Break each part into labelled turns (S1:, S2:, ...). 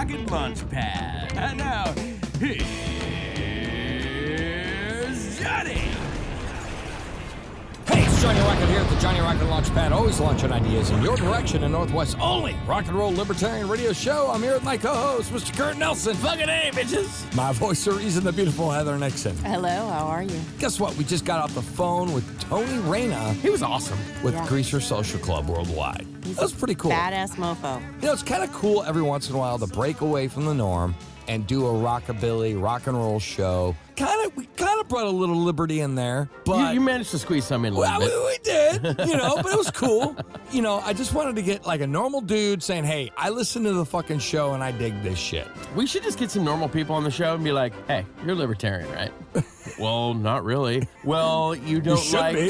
S1: Rocket Launch Pad. And now, here's Johnny.
S2: Hey, it's Johnny Rocket here at the Johnny Rocket Launch Pad, always launching ideas in your direction in Northwest only rock and roll libertarian radio show. I'm here with my co-host, Mr. Kurt Nelson.
S1: Fucking A, bitches.
S2: My voice of reason, the beautiful Heather Nixon.
S3: Hello, how are you?
S2: Guess what? We just got off the phone with Tony Reyna.
S1: He was awesome.
S2: With
S3: Yeah.
S2: Greaser Social Club Worldwide. That was pretty cool.
S3: Badass mofo.
S2: You know, it's kind of cool every once in a while to break away from the norm and do a rockabilly, rock and roll show. We kind of brought a little liberty in there, but
S1: You managed to squeeze some in a little
S2: well,
S1: bit.
S2: we did, but it was cool. I just wanted to get like a normal dude saying, hey, I listened to the fucking show and I dig this shit.
S1: We should just get some normal people on the show and be like, hey, you're libertarian, right? Well, not really. Well, you don't
S2: should
S1: like,
S2: be.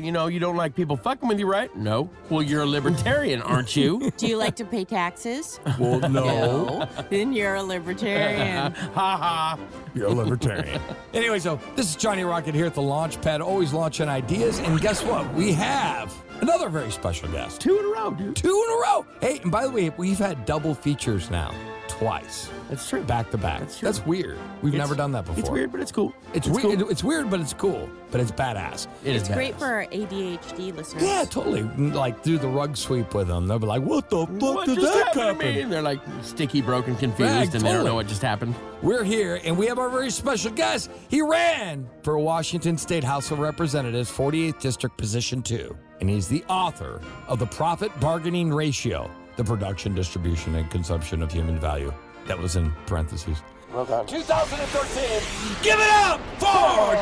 S1: you don't like people fucking with you, right? No. Well, you're a libertarian, aren't you?
S3: Do you like to pay taxes?
S2: Well, no.
S3: Then you're a libertarian.
S1: Ha ha.
S2: You're a libertarian. Anyway, so this is Johnny Rocket here at the Launch Pad, always launching ideas. And guess what? We have another very special guest.
S1: 2 in a row, dude.
S2: 2 in a row. Hey, and by the way, we've had double features now. Twice.
S1: That's true.
S2: Back to back.
S1: That's true.
S2: That's weird. We've never done that before.
S1: It's weird, but it's cool.
S2: It's weird.
S1: Cool.
S2: It's weird, but it's cool. But it's badass.
S1: It is
S3: It's great
S1: badass.
S3: for our ADHD listeners.
S2: Yeah, totally. Like do the rug sweep with them. They'll be like, "What the fuck
S1: What
S2: did
S1: just
S2: that
S1: happened to me?
S2: happen?"
S1: And they're like sticky, broken, confused,
S2: Yeah,
S1: and they don't
S2: totally.
S1: know what just happened.
S2: We're here, and we have our very special guest. He ran for Washington State House of Representatives, 48th District, Position 2, and he's the author of The Profit Bargaining Ratio: The Production, Distribution, and Consumption of Human Value. That was in parentheses.
S1: Well done.
S2: 2013. Give it up for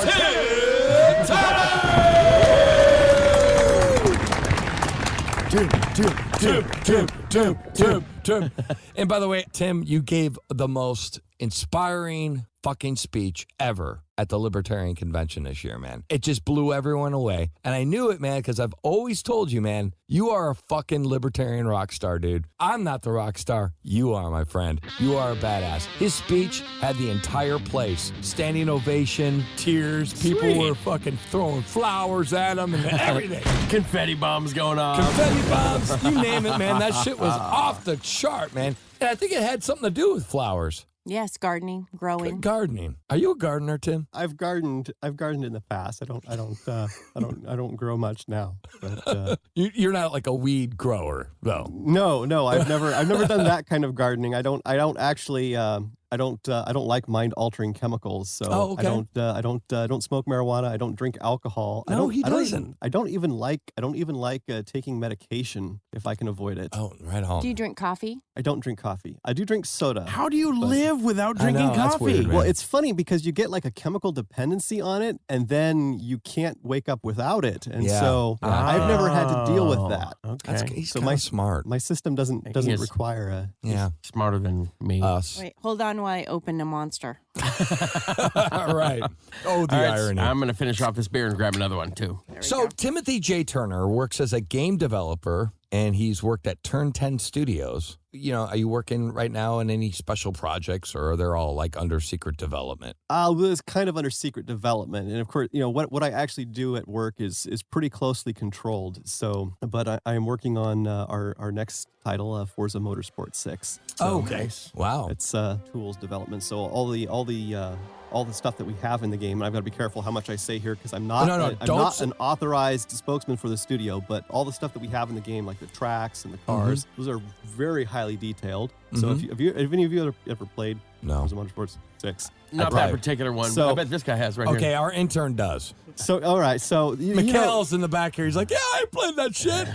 S2: Tim. And by the way, Tim, you gave the most inspiring fucking speech ever at the Libertarian Convention this year, man. It just blew everyone away. And I knew it, man, because I've always told you, man, you are a fucking libertarian rock star, dude. I'm not the rock star. You are, my friend. You are a badass. His speech had the entire place. Standing ovation, tears. People
S1: Sweet.
S2: were fucking throwing flowers at him and everything.
S1: Confetti bombs going off.
S2: Confetti bombs, you name it, man. That shit was off the chart, man. And I think it had something to do with flowers.
S3: Yes, gardening, growing.
S2: Gardening. Are you a gardener, Tim?
S4: I've gardened in the past. I don't grow much now. But
S2: You're not like a weed grower, though.
S4: no, I've never done that kind of gardening. I don't actually I don't like mind-altering chemicals. So
S2: Oh, okay.
S4: I don't smoke marijuana. I don't drink alcohol.
S2: No, he doesn't.
S4: I don't even like taking medication if I can avoid it.
S2: Oh, right on.
S3: Do you drink coffee?
S4: I don't drink coffee. I do drink soda.
S1: How do you live without
S2: I
S1: drinking
S2: know, that's
S1: coffee?
S2: weird, man.
S4: Well, it's funny because you get like a chemical dependency on it, and then you can't wake up without it. And
S2: Yeah.
S4: so I've never had to deal with that.
S1: Okay.
S2: He's
S4: So
S2: kind of smart.
S4: My system doesn't
S1: is.
S4: require a.
S2: Yeah.
S1: Smarter than me.
S2: Us.
S3: Wait, hold on while I open a monster.
S2: All right. Oh, the
S1: All right,
S2: irony.
S1: I'm going to finish off this beer and grab another one, too.
S3: There we
S2: So
S3: go.
S2: Timothy J. Turner works as a game developer, and he's worked at Turn 10 Studios. Are you working right now in any special projects, or are they all like under secret development?
S4: It's kind of under secret development, and of course, what I actually do at work is pretty closely controlled. So, but I am working on our next title, Forza Motorsport 6. So
S2: Oh, okay. Wow.
S4: It's tools development. So all the stuff that we have in the game, and I've got to be careful how much I say here because I'm not I'm
S2: don't
S4: not an authorized spokesman for the studio, but all the stuff that we have in the game, like the tracks and the cars, those are very highly detailed. So if any of you ever played
S2: No.
S4: Forza Motorsport 6?
S1: Not
S2: Right.
S1: that particular one.
S4: So-
S1: I bet this guy has right
S2: Okay,
S1: here.
S2: our intern does.
S4: So all right, so
S2: Mikhail's in the back here. He's like, yeah, I played that shit.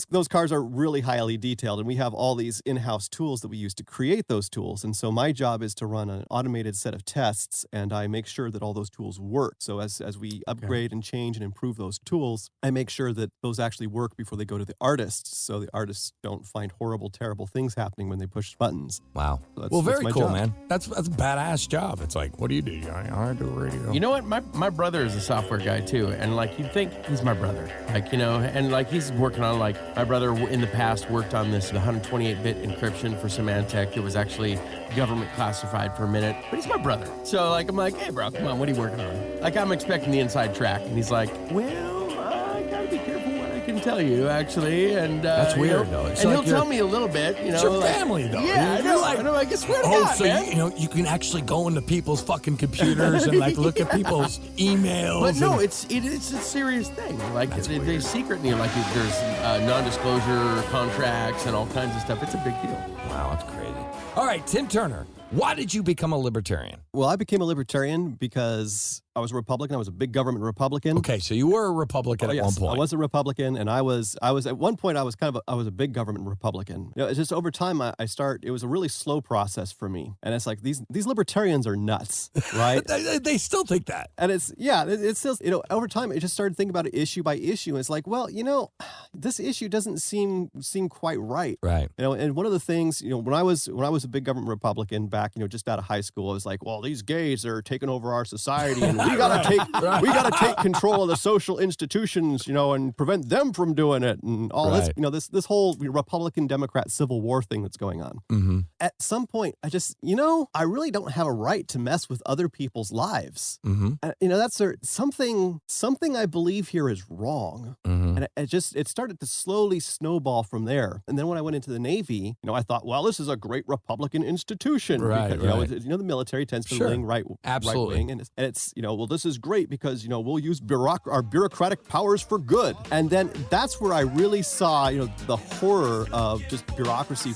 S4: those cars are really highly detailed, and we have all these in-house tools that we use to create those tools. And so my job is to run an automated set of tests, and I make sure that all those tools work. So as we upgrade and change and improve those tools, I make sure that those actually work before they go to the artists, so the artists don't find horrible, terrible things happening when they push buttons.
S2: Wow.
S4: That's-
S2: Well,
S4: that's
S2: very
S4: my
S2: cool,
S4: job.
S2: man. That's a badass job. It's like, what do you do? I do radio.
S1: You know what? My brother is a software guy too, and like you'd think he's my brother, and like he's working on like my brother in the past worked on the 128-bit encryption for Symantec. It was actually government classified for a minute, but he's my brother. So like I'm like, hey bro, come on, what are you working on? Like I'm expecting the inside track, and he's like, well, I gotta be careful what I can tell you actually, and
S2: That's weird,
S1: you
S2: though.
S1: know,
S2: It's
S1: and
S2: like
S1: he'll tell me a little bit. You know,
S2: It's your
S1: like,
S2: family, though.
S1: Yeah,
S2: You're like,
S1: I know. I swear to
S2: oh,
S1: God,
S2: so
S1: man.
S2: you can actually go into people's fucking computers and like look at people's emails.
S1: But no,
S2: and-
S1: it's a serious thing. Like they secret you. Like there's non-disclosure contracts and all kinds of stuff. It's a big deal.
S2: Wow, that's crazy. All right, Tim Turner, why did you become a libertarian?
S4: Well, I became a libertarian because I was a Republican. I was a big government Republican.
S2: Okay, so you were a Republican at one point.
S4: I was a Republican, and I was at one point I was a big government Republican. You know, it's just over time it was a really slow process for me, and it's like these libertarians are nuts, right?
S2: they still think that.
S4: And it's still, you know, over time it just started thinking about it issue by issue, and it's like, well, you know, this issue doesn't seem quite right.
S2: Right.
S4: You know, and one of the things, you know, when I was a big government Republican back, you know, just out of high school, I was like, well, these gays are taking over our society, and we gotta take control of the social institutions, you know, and prevent them from doing it, and all this, you know, this whole Republican Democrat civil war thing that's going on.
S2: Mm-hmm.
S4: At some point, I just, you know, I really don't have a right to mess with other people's lives.
S2: Mm-hmm.
S4: You know, that's something I believe here is wrong.
S2: Mm-hmm.
S4: And it started to slowly snowball from there. And then when I went into the Navy, you know, I thought, well, this is a great Republican institution.
S2: Right,
S4: because, you know, the military tends to lean right wing. And it's, you know, well, this is great because, you know, we'll use our bureaucratic powers for good. And then that's where I really saw, you know, the horror of just bureaucracy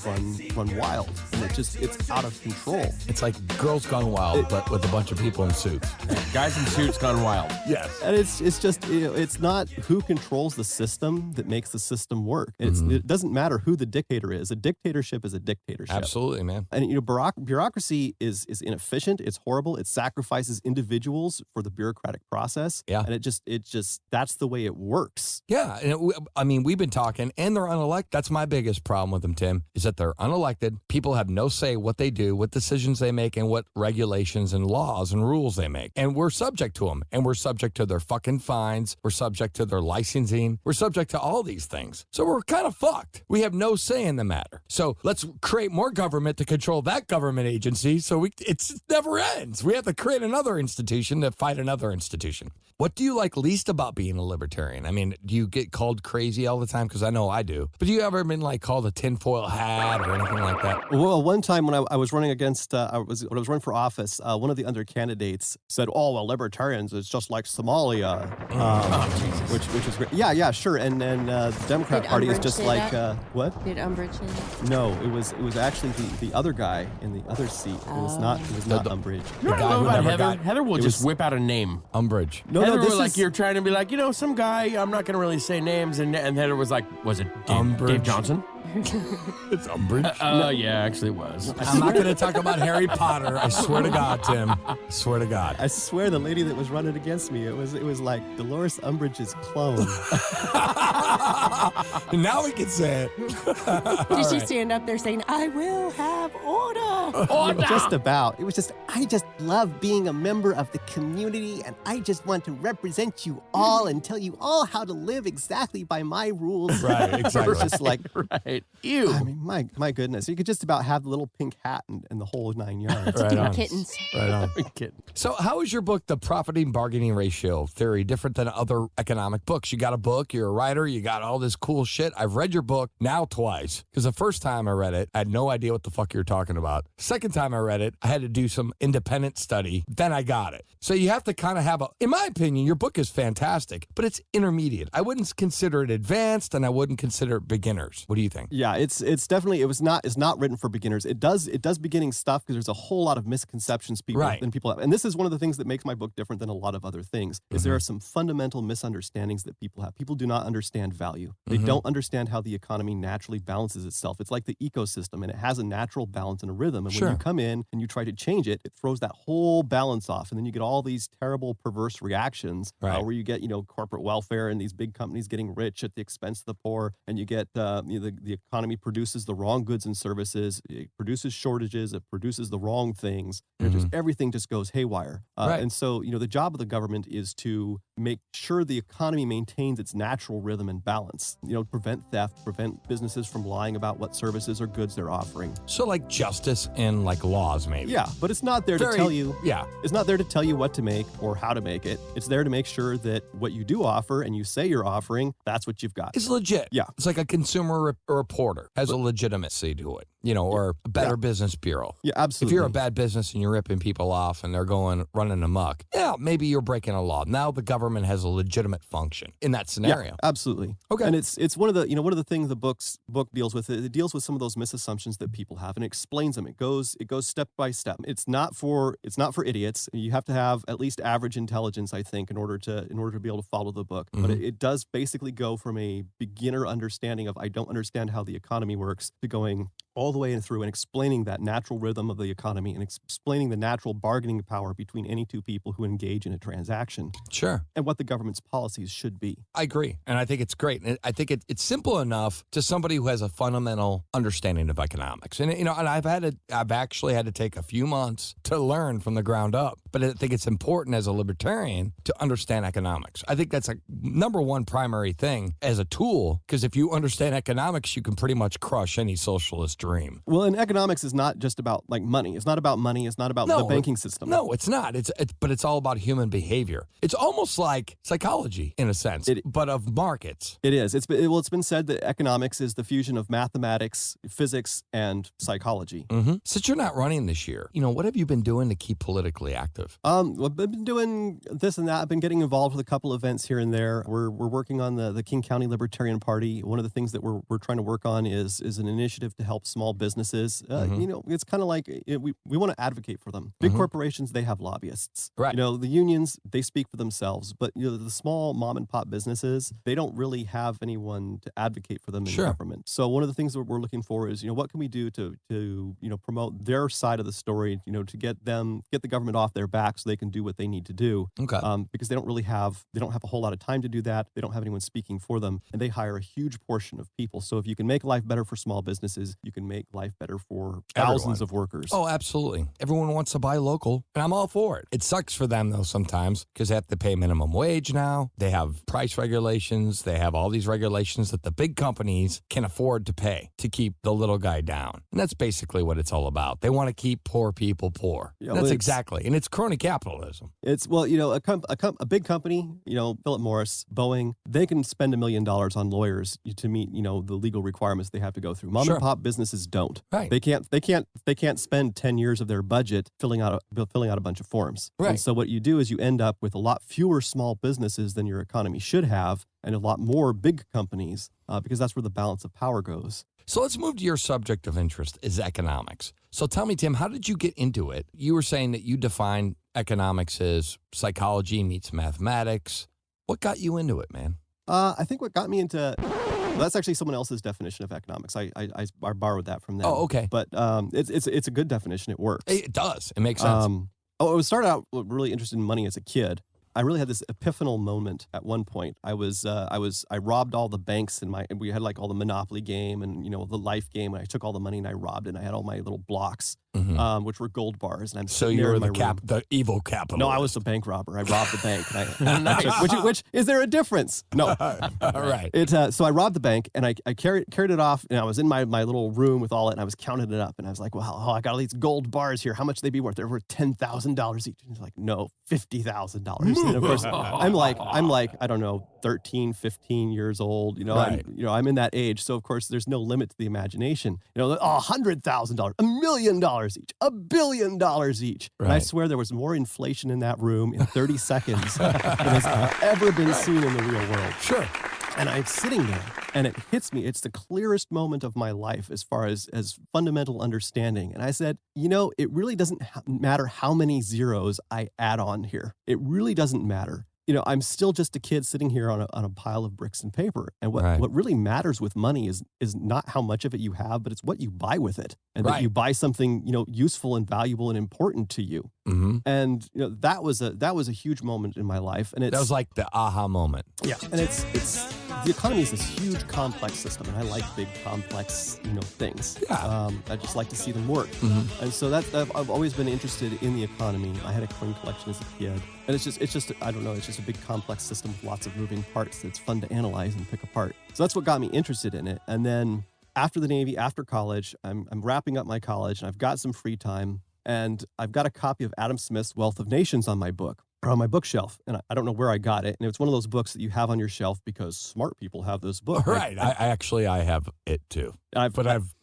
S4: run wild. And it's out of control.
S2: It's like Girls Gone Wild, but with a bunch of people in suits.
S1: Guys in suits gone wild.
S2: Yes.
S4: And it's just, you know, it's not who controls the system that makes the system work. It doesn't matter who the dictator is. A dictatorship is a dictatorship.
S2: Absolutely, man.
S4: And, you know, bureaucracy is inefficient. It's horrible. It sacrifices individuals for the bureaucratic process.
S2: Yeah.
S4: And it just that's the way it works.
S2: Yeah. And I mean, we've been talking, and they're unelected. That's my biggest problem with them, Tim, is that they're unelected. People have no say what they do, what decisions they make, and what regulations and laws and rules they make. And we're subject to them. And we're subject to their fucking fines. We're subject to their licensing. We're subject to all these things. So we're kind of fucked. We have no say in the matter. So let's create more government to control that government agency. So it never ends. We have to create another institution to fight another institution. What do you like least about being a libertarian? I mean, do you get called crazy all the time? Because I know I do. But do you ever been like called a tinfoil hat or anything like that?
S4: Well, one time when I was running against, when I was running for office, one of the other candidates said, "Oh, well, libertarians, it's just like Somalia," which is great. Yeah, sure. And the Democrat Party is just like what?
S3: Did Umbridge say that?
S4: No, it was actually the other guy in the other seat. It was not Umbridge.
S1: You know what I love about Heather? Heather will just whip out a name.
S2: Umbridge.
S1: Heather was like, you're trying to be like, you know, some guy, I'm not going to really say names. And Heather was like, was it Dave Johnson?
S2: It's Umbridge.
S1: Yeah, actually it was.
S2: I'm not going to talk about Harry Potter. I swear to God, Tim. I swear to God.
S4: I swear the lady that was running against me, it was like Dolores Umbridge's clone.
S2: Now we can say it.
S3: Did she stand up there saying, "I will have order"?
S4: Just about. It was just, I just love being a member of the community, and I just want to represent you all and tell you all how to live exactly by my rules.
S2: Right, exactly.
S4: It's just like,
S1: right. Ew.
S4: I mean, my goodness. You could just about have the little pink hat and the whole 9 yards.
S2: Right on.
S3: Kittens.
S2: Right on.
S1: Kidding.
S2: So how is your book, The Profiting Bargaining Ratio Theory, different than other economic books? You got a book, you're a writer, you got all this cool shit. I've read your book now twice, because the first time I read it, I had no idea what the fuck you're talking about. Second time I read it, I had to do some independent study. Then I got it. So you have to kind of have in my opinion, your book is fantastic, but it's intermediate. I wouldn't consider it advanced, and I wouldn't consider it beginners. What do you think?
S4: Yeah, it's definitely, it's not written for beginners. It does beginning stuff because there's a whole lot of misconceptions people have. And this is one of the things that makes my book different than a lot of other things, is there are some fundamental misunderstandings that people have. People do not understand value. They don't understand how the economy naturally balances itself. It's like the ecosystem, and it has a natural balance and a rhythm. And when you come in and you try to change it, it throws that whole balance off. And then you get all these terrible, perverse reactions where you get, you know, corporate welfare and these big companies getting rich at the expense of the poor. And you get the economy produces the wrong goods and services. It produces shortages. It produces the wrong things. Everything just goes haywire. And so, you know, the job of the government is to make sure the economy maintains its natural rhythm and balance. Prevent theft, prevent businesses from lying about what services or goods they're offering.
S2: So like justice and like laws, maybe.
S4: Yeah, but it's not there to tell you.
S2: Yeah.
S4: It's not there to tell you what to make or how to make it. It's there to make sure that what you do offer and you say you're offering, that's what you've got.
S2: It's legit.
S4: Yeah.
S2: It's like a consumer reporter has a legitimacy to it, or a Better Business Bureau.
S4: Yeah, absolutely.
S2: If you're a bad business and you're ripping people off and they're running amok, maybe you're breaking a law. Now the government has a legitimate function in that scenario.
S4: Yeah, absolutely.
S2: Okay.
S4: And it's one of the things the book deals with. It deals with some of those misassumptions that people have and it explains them. It goes step by step. It's not for idiots. You have to have at least average intelligence, I think, in order to be able to follow the book.
S2: Mm-hmm.
S4: But it does basically go from a beginner understanding of I don't understand how the economy works to going all the way in through and explaining that natural rhythm of the economy and explaining the natural bargaining power between any two people who engage in a transaction.
S2: Sure.
S4: And what the government's policies should be.
S2: I agree. And I think it's great. And I think it's simple enough to somebody who has a fundamental understanding of economics. And, and I've actually had to take a few months to learn from the ground up. But I think it's important as a libertarian to understand economics. I think that's a number one primary thing as a tool, because if you understand economics, you can pretty much crush any socialist dream.
S4: Well, and economics is not just about like money. It's not about money. It's not about the banking system.
S2: No, it's not. But it's all about human behavior. It's almost like psychology in a sense, but of markets.
S4: It is. It's been said that economics is the fusion of mathematics, physics, and psychology.
S2: Mm-hmm. Since you're not running this year, what have you been doing to keep politically active?
S4: I've been doing this and that. I've been getting involved with a couple events here and there. We're working on the King County Libertarian Party. One of the things that we're trying to work on is an initiative to help small businesses. It's kind of like we want to advocate for them. Big corporations, they have lobbyists.
S2: Right.
S4: The unions, they speak for themselves. But the small mom and pop businesses, they don't really have anyone to advocate for them in government. So one of the things that we're looking for is, what can we do to promote their side of the story, to get the government off their back so they can do what they need to do.
S2: Okay.
S4: Because they don't have a whole lot of time to do that. They don't have anyone speaking for them, and they hire a huge portion of people. So if you can make life better for small businesses, you can make life better for thousands of workers.
S2: Oh, absolutely. Everyone wants to buy local, and I'm all for it. It sucks for them, though, sometimes, because they have to pay minimum wage now. They have price regulations. They have all these regulations that the big companies can afford to pay to keep the little guy down. And that's basically what it's all about. They want to keep poor people poor. Yeah, that's exactly. And it's crony capitalism.
S4: It's, a big company, Philip Morris, Boeing, they can spend $1 million on lawyers to meet, the legal requirements they have to go through. Mom and pop businesses don't.
S2: Right.
S4: They can't spend 10 years of their budget filling out a bunch of forms.
S2: Right.
S4: And so what you do is you end up with a lot fewer small businesses than your economy should have, and a lot more big companies, because that's where the balance of power goes.
S2: So let's move to your subject of interest, is economics. So tell me, Tim, how did you get into it? You were saying that you define economics as psychology meets mathematics. What got you into it, man?
S4: I think what got me into... that's actually someone else's definition of economics. I borrowed that from them.
S2: Oh, okay.
S4: But it's a good definition. It works.
S2: It does. It makes sense.
S4: I started out really interested in money as a kid. I really had this epiphanal moment at one point. I robbed all the banks we had like all the Monopoly game and, the Life game. And I took all the money and I robbed it. And I had all my little blocks, which were gold bars. And I'm
S2: so
S4: sitting
S2: you
S4: there
S2: were
S4: in my room.
S2: The evil capitalist.
S4: No, I was the bank robber. I robbed the bank. Nice. Which is there a difference? No.
S2: Right.
S4: So I robbed the bank and I carried it off and I was in my little room with all it and I was counting it up and I was like, well, I got all these gold bars here. How much they be worth? They're worth $10,000 each. And he's like, no, $50,000. And of course, I'm like, I don't know, 13, 15 years old.
S2: Right.
S4: I'm in that age. So of course, there's no limit to the imagination. $100,000, $1 million each, $1 billion each.
S2: Right.
S4: And I swear there was more inflation in that room in 30 seconds than has ever been seen in the real world.
S2: Sure.
S4: And I'm sitting there and it hits me. It's the clearest moment of my life as far as fundamental understanding. And I said, it really doesn't matter how many zeros I add on here. It really doesn't matter. I'm still just a kid sitting here on a pile of bricks and paper. And what really matters with money is not how much of it you have, but it's what you buy with it. And that you buy something, useful and valuable and important to you.
S2: Mm-hmm.
S4: And that was a huge moment in my life. And that
S2: was like the aha moment.
S4: Yeah. And it's the economy is this huge complex system, and I like big complex things.
S2: Yeah.
S4: I just like to see them work.
S2: Mm-hmm.
S4: And so I've always been interested in the economy. I had a coin collection as a kid. And it's just I don't know, it's just a big complex system with lots of moving parts that's fun to analyze and pick apart. So that's what got me interested in it. And then after the Navy, after college, I'm wrapping up my college and I've got some free time and I've got a copy of Adam Smith's Wealth of Nations on my bookshelf. And I don't know where I got it. And it's one of those books that you have on your shelf because smart people have this book.
S2: Right. I have it too. I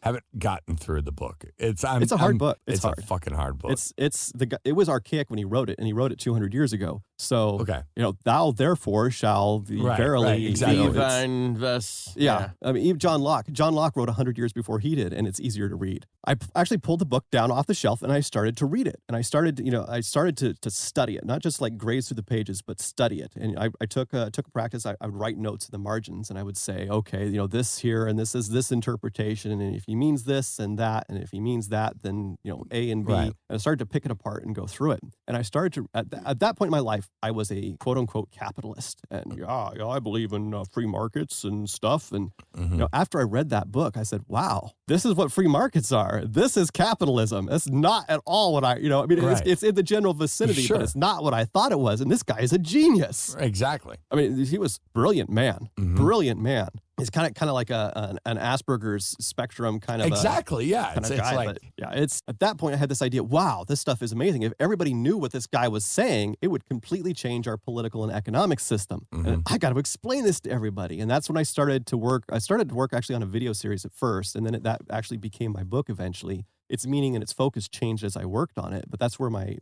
S2: haven't gotten through the book. It's a hard book. It's hard. A fucking hard book.
S4: It was archaic when he wrote it, and he wrote it 200 years ago. So,
S2: okay.
S4: thou therefore shall be verily.
S2: Exactly.
S4: Yeah. I mean, even John Locke wrote 100 years before he did, and it's easier to read. I actually pulled the book down off the shelf and I started to read it. And I started to study it, not just like graze through the pages, but study it. And I took a practice. I would write notes in the margins and I would say, okay, this here, and this is this interpretation. And if he means this and that, and if he means that, then, A and B. Right. And I started to pick it apart and go through it. And I started to, at that point in my life, I was a quote unquote capitalist. And I believe in free markets and stuff. And, after I read that book, I said, wow, this is what free markets are. This is capitalism. That's not at all what it's in the general vicinity, but it's not what I thought it was. And this guy is a genius.
S2: Exactly.
S4: I mean, he was brilliant man. He's kind of like an Asperger's spectrum kind of
S2: exactly.
S4: It's guy. It's at that point I had this idea. Wow, this stuff is amazing. If everybody knew what this guy was saying, it would completely change our political and economic system. And I got to explain this to everybody. And that's when I started to work. I started to work actually on a video series at first, and then that actually became my book eventually. Its meaning and its focus changed as I worked on it, but that's where my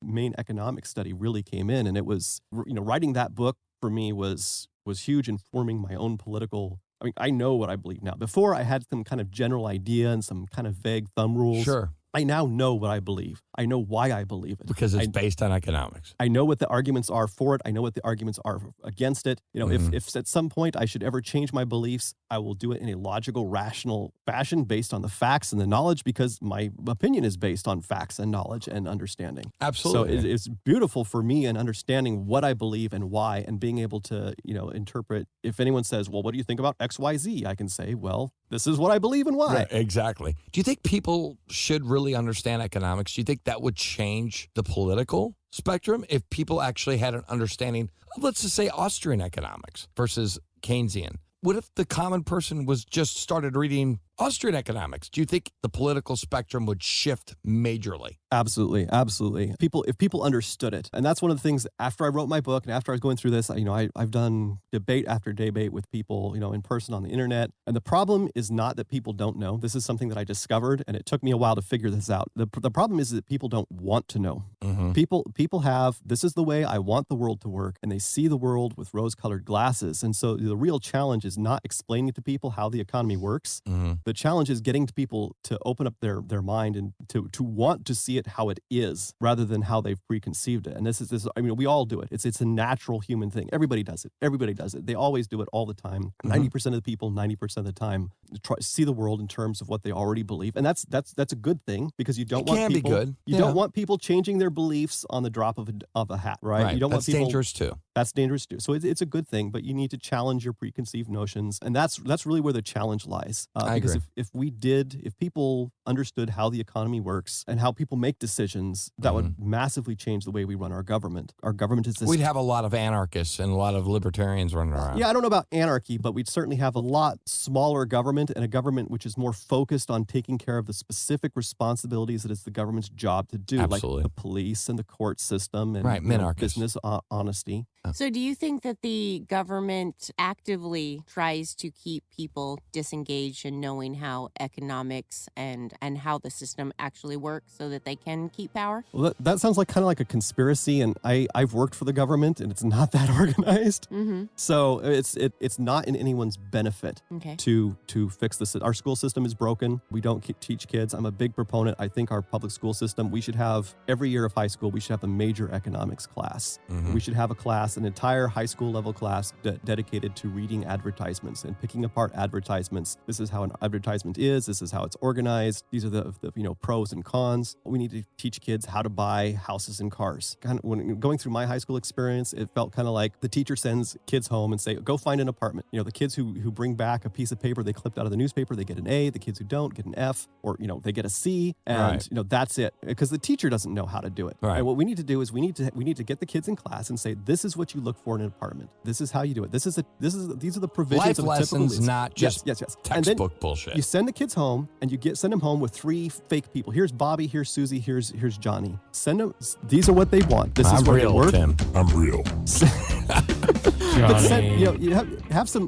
S4: main economic study really came in. And it was, writing that book for me was huge in forming my own political. I mean, I know what I believe now. Before I had some kind of general idea and some kind of vague thumb rules.
S2: Sure.
S4: I now know what I believe. I know why I believe it.
S2: Because it's based on economics.
S4: I know what the arguments are for it. I know what the arguments are against it. If at some point I should ever change my beliefs, I will do it in a logical, rational fashion based on the facts and the knowledge, because my opinion is based on facts and knowledge and understanding.
S2: Absolutely.
S4: So it's beautiful for me in understanding what I believe and why, and being able to, interpret. If anyone says, well, what do you think about X, Y, Z? I can say, well, this is what I believe and why.
S2: Right, exactly. Do you think people should really understand economics? Do you think that would change the political spectrum if people actually had an understanding of, let's just say, Austrian economics versus Keynesian? What if the common person was just started reading Austrian economics? Do you think the political spectrum would shift majorly?
S4: Absolutely. If people understood it. And that's one of the things after I wrote my book and after I was going through this, I've done debate after debate with people, in person on the internet. And the problem is not that people don't know. This is something that I discovered, and it took me a while to figure this out. The problem is that people don't want to know. People have, this is the way I want the world to work, and they see the world with rose-colored glasses. And so the real challenge is not explaining to people how the economy works. The challenge is getting to people to open up their mind and to want to see it how it is, rather than how they've preconceived it. And this. We all do it. It's a natural human thing. Everybody does it. They always do it all the time. 90% of the people, 90% of the time, see the world in terms of what they already believe, and that's a good thing, because you don't want people. You don't want people changing their beliefs on the drop of a hat, right? You don't want people.
S2: Dangerous too.
S4: That's dangerous too. So it's a good thing, but you need to challenge your preconceived notions, and that's really where the challenge lies.
S2: I
S4: because
S2: agree.
S4: If people understood how the economy works and how people make decisions, that would massively change the way we run our government. Our government is this.
S2: We'd have a lot of anarchists and a lot of libertarians running around.
S4: Yeah, I don't know about anarchy, but we'd certainly have a lot smaller government, and a government which is more focused on taking care of the specific responsibilities that it's the government's job to do,
S2: Absolutely.
S4: Like the police and the court system and business honesty.
S5: So do you think that the government actively tries to keep people disengaged in knowing how economics and how the system actually works so that they can keep power?
S4: Well, that sounds like kind of like a conspiracy, and I've worked for the government, and it's not that organized. So it's not in anyone's benefit to fix this. Our school system is broken. We don't teach kids. I'm a big proponent. I think our public school system, we should have, every year of high school, we should have a major economics class. We should have a class class, an entire high school level class dedicated to reading advertisements and picking apart advertisements. This is how an advertisement is. This is how it's organized. These are the pros and cons. We need to teach kids how to buy houses and cars. Kind of when going through my high school experience, it felt kind of like the teacher sends kids home and say, go find an apartment. The kids who bring back a piece of paper they clipped out of the newspaper, they get an A. The kids who don't get an F, or they get a C, and that's it, because the teacher doesn't know how to do it.
S2: Right.
S4: And what we need to do is we need to get the kids in class and say, this is what you look for in an apartment. This is how you do it. These are the provisions
S2: Life
S4: of
S2: lessons,
S4: typical
S2: not just textbook bullshit.
S4: You send the kids home and send them home with 3 fake people. Here's Bobby, here's Susie, here's Johnny. Send them. These are what they want. This is what they work.
S2: Tim. I'm real.
S4: But have some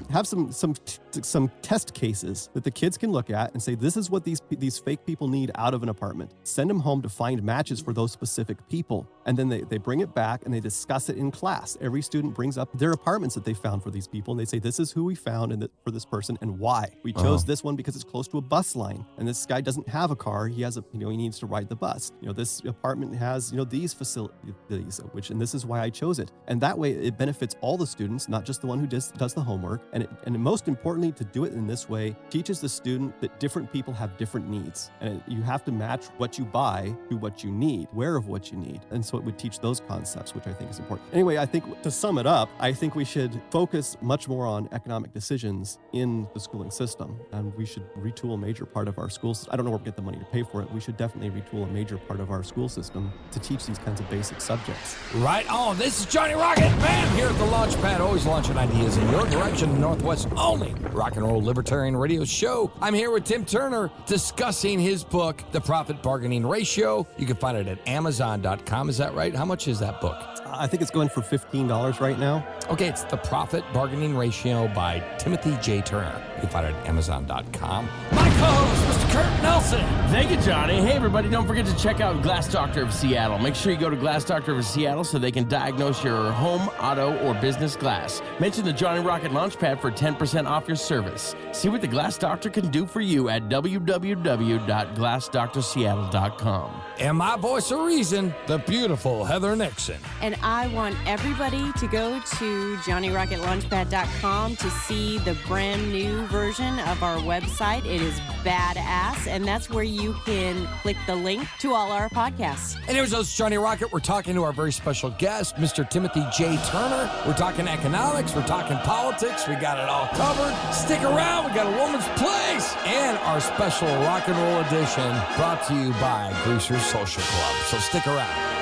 S4: test cases that the kids can look at and say, this is what these fake people need out of an apartment. Send them home to find matches for those specific people. And then they bring it back and they discuss it in class. Every student brings up their apartments that they found for these people. And they say, this is who we found for this person and why. We chose this one because it's close to a bus line. And this guy doesn't have a car. He has he needs to ride the bus. This apartment has, these facilities, and this is why I chose it. And that way it benefits all the students, not just the one who does the homework. And most importantly, to do it in this way teaches the student that different people have different needs. And you have to match what you buy to what you need, aware of what you need. And so it would teach those concepts, which I think is important. Anyway, I think to sum it up, I think we should focus much more on economic decisions in the schooling system. And we should retool a major part of our schools. I don't know where we get the money to pay for it. We should definitely retool a major part of our school system to teach these kinds of basic subjects.
S2: Right on. This is Johnny Rocket, man, here at the Launchpad, always launching ideas in your direction, Northwest only rock and roll libertarian radio show. I'm here with Tim Turner discussing his book, The Profit Bargaining Ratio. You can find it at Amazon.com. Is that right? How much is that book?
S4: I think it's going for $15 right now.
S2: Okay, it's The Profit Bargaining Ratio by Timothy J. Turner. You can find it at Amazon.com. My co-host, Mr. Kurt Nelson.
S1: Thank you, Johnny. Hey, everybody, don't forget to check out Glass Doctor of Seattle. Make sure you go to Glass Doctor of Seattle so they can diagnose your home, auto, or business glass. Mention the Johnny Rocket Launchpad for 10% off your service. See what the Glass Doctor can do for you at www.glassdoctorseattle.com.
S2: And my voice of reason, the beautiful Heather Nixon.
S5: And I want everybody to go to JohnnyRocketLaunchpad.com to see the brand new version of our website. It is badass, and that's where you can click the link to all our podcasts.
S2: And here's us, Johnny Rocket. We're talking to our very special guest, Mr. Timothy J. Turner. We're talking economics. We're talking politics. We got it all covered. Stick around. We got a woman's place. And our special rock and roll edition brought to you by Greaser Social Club. So stick around.